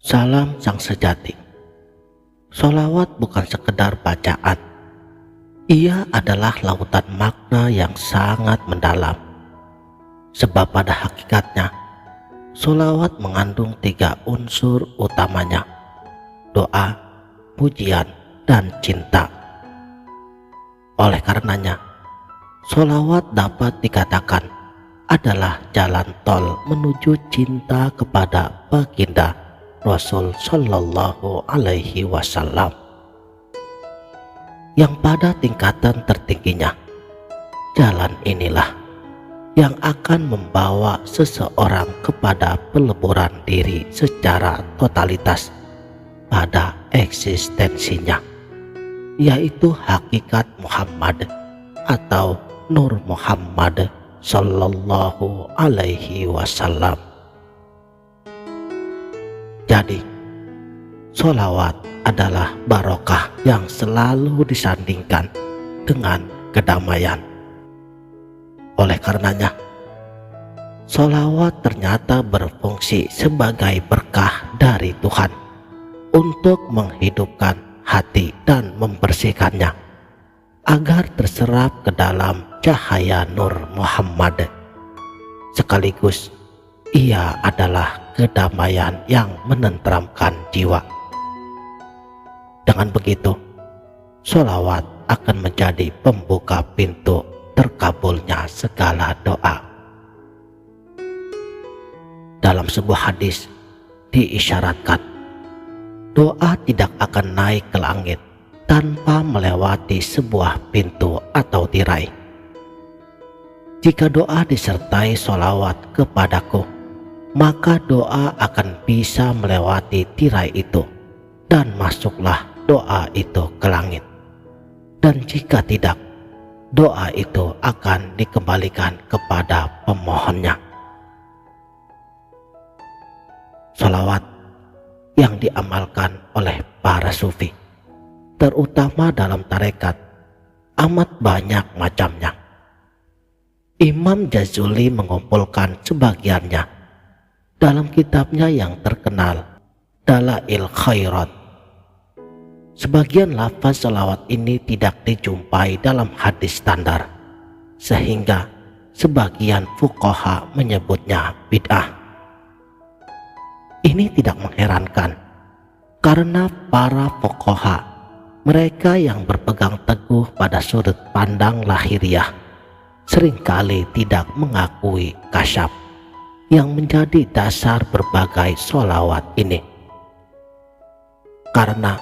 Salam sang sejati. Sholawat bukan sekedar bacaan. Ia adalah lautan makna yang sangat mendalam. Sebab pada hakikatnya, sholawat mengandung 3 unsur utamanya: doa, pujian, dan cinta. Oleh karenanya, sholawat dapat dikatakan adalah jalan tol menuju cinta kepada baginda Rasul Shallallahu Alaihi Wasallam, yang pada tingkatan tertingginya, jalan inilah yang akan membawa seseorang kepada peleburan diri secara totalitas pada eksistensinya, yaitu hakikat Muhammad atau Nur Muhammad Sallallahu Alaihi Wasallam. Jadi, sholawat adalah barokah yang selalu disandingkan dengan kedamaian. Oleh karenanya, sholawat ternyata berfungsi sebagai berkah dari Tuhan untuk menghidupkan hati dan membersihkannya agar terserap ke dalam cahaya Nur Muhammad. Sekaligus ia adalah kedamaian yang menenteramkan jiwa. Dengan begitu, sholawat akan menjadi pembuka pintu terkabulnya segala doa. Dalam sebuah hadis diisyaratkan, doa tidak akan naik ke langit tanpa melewati sebuah pintu atau tirai. Jika doa disertai sholawat kepadaku, maka doa akan bisa melewati tirai itu dan masuklah doa itu ke langit. Dan jika tidak, doa itu akan dikembalikan kepada pemohonnya. Sholawat yang diamalkan oleh para sufi, terutama dalam tarekat, amat banyak macamnya. Imam Jazuli mengumpulkan sebagiannya dalam kitabnya yang terkenal, Dalail Khairat. Sebagian lafaz sholawat ini tidak dijumpai dalam hadis standar, sehingga sebagian fuqaha menyebutnya bid'ah. Ini tidak mengherankan, karena para fuqaha, mereka yang berpegang teguh pada sudut pandang lahiriah, seringkali tidak mengakui kasyaf yang menjadi dasar berbagai sholawat ini. Karena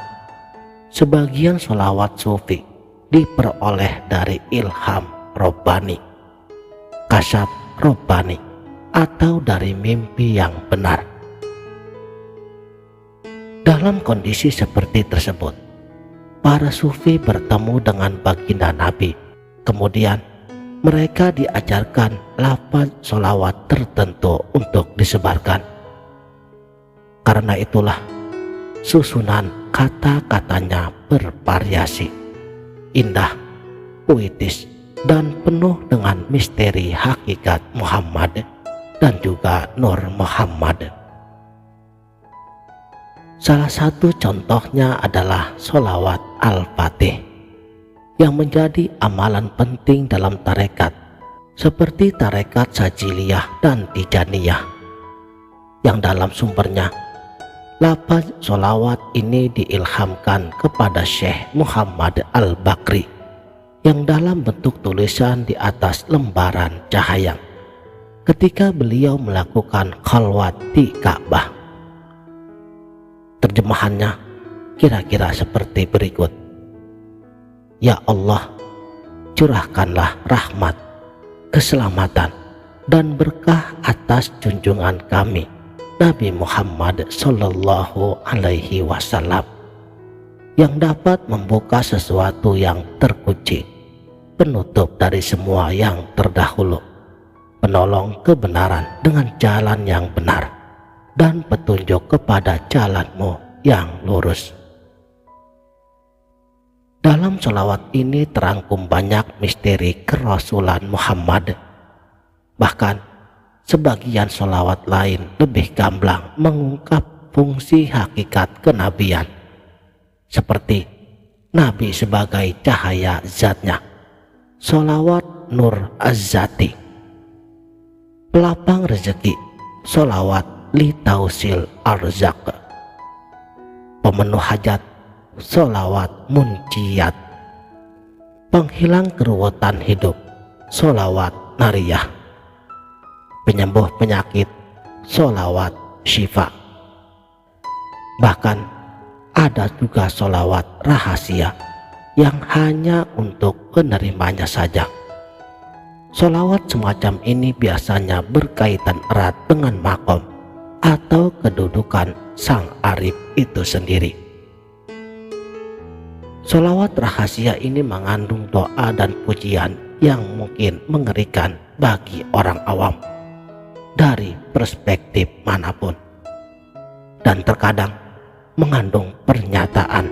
sebagian sholawat sufi diperoleh dari ilham robbani, kasyaf robbani, atau dari mimpi yang benar. Dalam kondisi seperti tersebut, para sufi bertemu dengan baginda Nabi, kemudian mereka diajarkan lafaz sholawat tertentu untuk disebarkan. Karena itulah susunan kata-katanya bervariasi, indah, puitis, dan penuh dengan misteri hakikat Muhammad dan juga Nur Muhammad. Salah satu contohnya adalah sholawat Al-Fatih yang menjadi amalan penting dalam tarekat seperti tarekat Sajiliyah dan Tijaniyah, yang dalam sumbernya lafaz sholawat ini diilhamkan kepada Syekh Muhammad Al-Bakri yang dalam bentuk tulisan di atas lembaran cahaya ketika beliau melakukan khalwat di Ka'bah. Terjemahannya kira-kira seperti berikut: Ya Allah, curahkanlah rahmat, keselamatan, dan berkah atas junjungan kami Nabi Muhammad Sallallahu Alaihi Wasallam, yang dapat membuka sesuatu yang terkunci, penutup dari semua yang terdahulu, penolong kebenaran dengan jalan yang benar, dan petunjuk kepada jalanmu yang lurus. Dalam sholawat ini terangkum banyak misteri kerasulan Muhammad. Bahkan sebagian sholawat lain lebih gamblang mengungkap fungsi hakikat kenabian, seperti Nabi sebagai cahaya zatnya, sholawat nur az-zati, pelapang rezeki, sholawat li tausil arzak, pemenuh hajat, sholawat munciyat, penghilang keruwetan hidup, sholawat nariyah, penyembuh penyakit, sholawat syifa. Bahkan ada juga sholawat rahasia yang hanya untuk penerimanya saja. Sholawat semacam ini biasanya berkaitan erat dengan makom atau kedudukan sang arif itu sendiri. Sholawat rahasia ini mengandung doa dan pujian yang mungkin mengerikan bagi orang awam dari perspektif manapun, dan terkadang mengandung pernyataan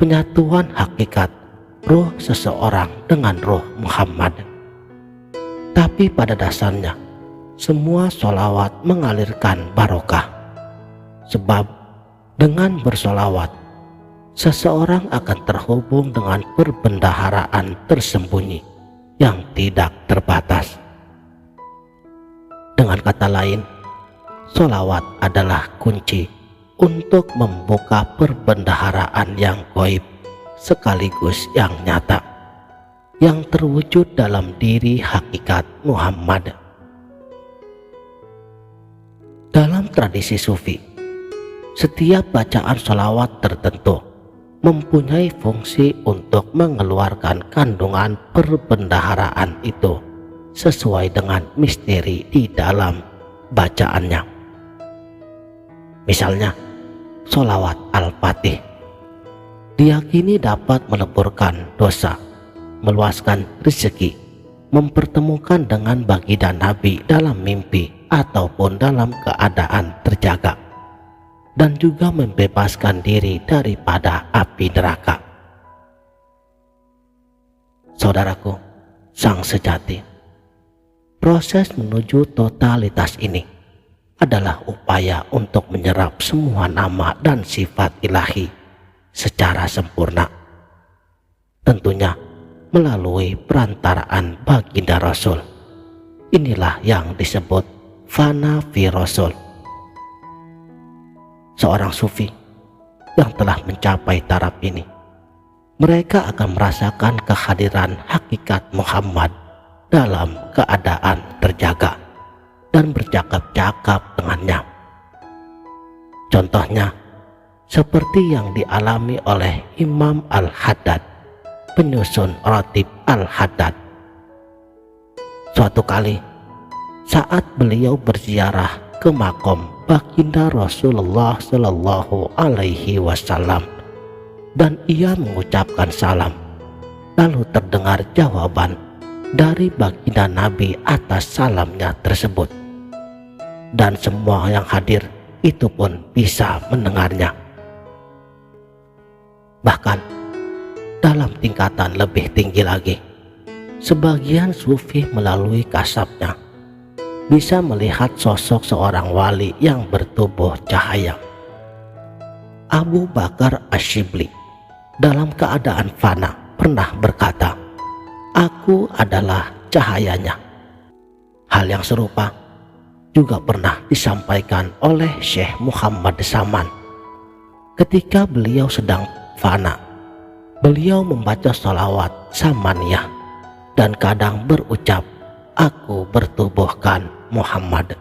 penyatuan hakikat ruh seseorang dengan ruh Muhammad. Tapi pada dasarnya semua sholawat mengalirkan barokah, sebab dengan bersolawat seseorang akan terhubung dengan perbendaharaan tersembunyi yang tidak terbatas. Dengan kata lain, sholawat adalah kunci untuk membuka perbendaharaan yang gaib sekaligus yang nyata, yang terwujud dalam diri hakikat Muhammad. Dalam tradisi sufi, setiap bacaan sholawat tertentu mempunyai fungsi untuk mengeluarkan kandungan perbendaharaan itu sesuai dengan misteri di dalam bacaannya. Misalnya, sholawat Al-Fatih diyakini dapat meleburkan dosa, meluaskan rezeki, mempertemukan dengan baginda Nabi dalam mimpi ataupun dalam keadaan terjaga, dan juga membebaskan diri daripada api neraka. Saudaraku, sang sejati, proses menuju totalitas ini adalah upaya untuk menyerap semua nama dan sifat ilahi secara sempurna, tentunya melalui perantaraan baginda Rasul. Inilah yang disebut fana fi Rasul. Seorang sufi yang telah mencapai taraf ini, mereka akan merasakan kehadiran hakikat Muhammad dalam keadaan terjaga dan bercakap-cakap dengannya. Contohnya seperti yang dialami oleh Imam Al-Haddad, penyusun Ratib Al-Haddad. Suatu kali saat beliau berziarah ke makom baginda Rasulullah Shallallahu Alaihi Wasallam dan ia mengucapkan salam, lalu terdengar jawaban dari baginda Nabi atas salamnya tersebut, dan semua yang hadir itu pun bisa mendengarnya. Bahkan dalam tingkatan lebih tinggi lagi, sebagian sufi melalui kasabnya bisa melihat sosok seorang wali yang bertubuh cahaya. Abu Bakar Asyibli dalam keadaan fana pernah berkata, "Aku adalah cahayanya." Hal yang serupa juga pernah disampaikan oleh Syekh Muhammad Saman. Ketika beliau sedang fana, beliau membaca sholawat Samaniyah dan kadang berucap, "Aku bertubuhkan Muhammad."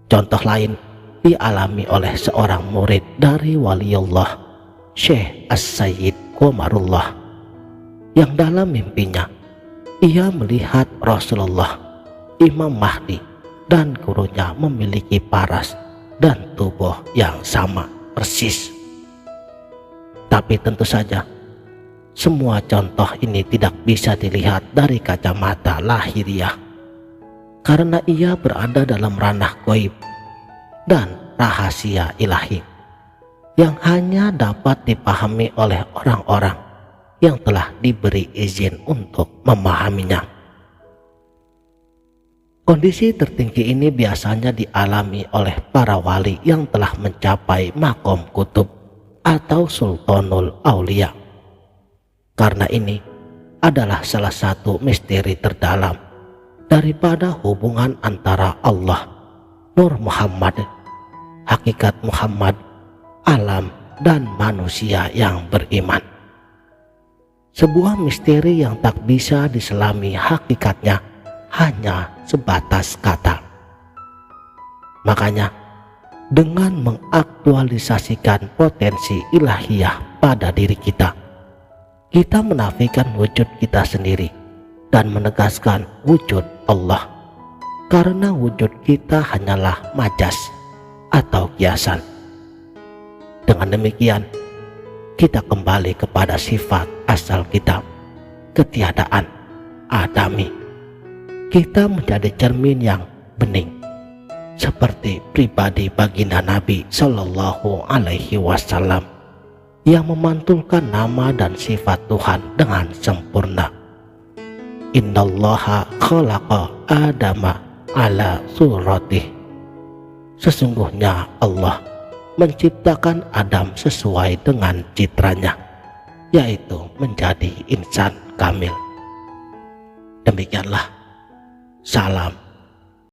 Contoh lain dialami oleh seorang murid dari waliullah Syekh As-Sayyid Qomarullah, yang dalam mimpinya ia melihat Rasulullah, Imam Mahdi, dan gurunya memiliki paras dan tubuh yang sama persis. Tapi tentu saja semua contoh ini tidak bisa dilihat dari kacamata lahiriah, karena ia berada dalam ranah gaib dan rahasia ilahi yang hanya dapat dipahami oleh orang-orang yang telah diberi izin untuk memahaminya. Kondisi tertinggi ini biasanya dialami oleh para wali yang telah mencapai makom kutub atau sultanul aulia. Karena ini adalah salah satu misteri terdalam daripada hubungan antara Allah, Nur Muhammad, hakikat Muhammad, alam, dan manusia yang beriman. Sebuah misteri yang tak bisa diselami hakikatnya hanya sebatas kata. Makanya, dengan mengaktualisasikan potensi ilahiyah pada diri kita, kita menafikan wujud kita sendiri dan menegaskan wujud Allah, karena wujud kita hanyalah majas atau kiasan. Dengan demikian, kita kembali kepada sifat asal kita, ketiadaan adami. Kita menjadi cermin yang bening, seperti pribadi baginda Nabi Shallallahu Alaihi Wasallam yang memantulkan nama dan sifat Tuhan dengan sempurna. Innallaha khalaqa Adama ala suratih. Sesungguhnya Allah menciptakan Adam sesuai dengan citranya, yaitu menjadi insan kamil. Demikianlah. Salam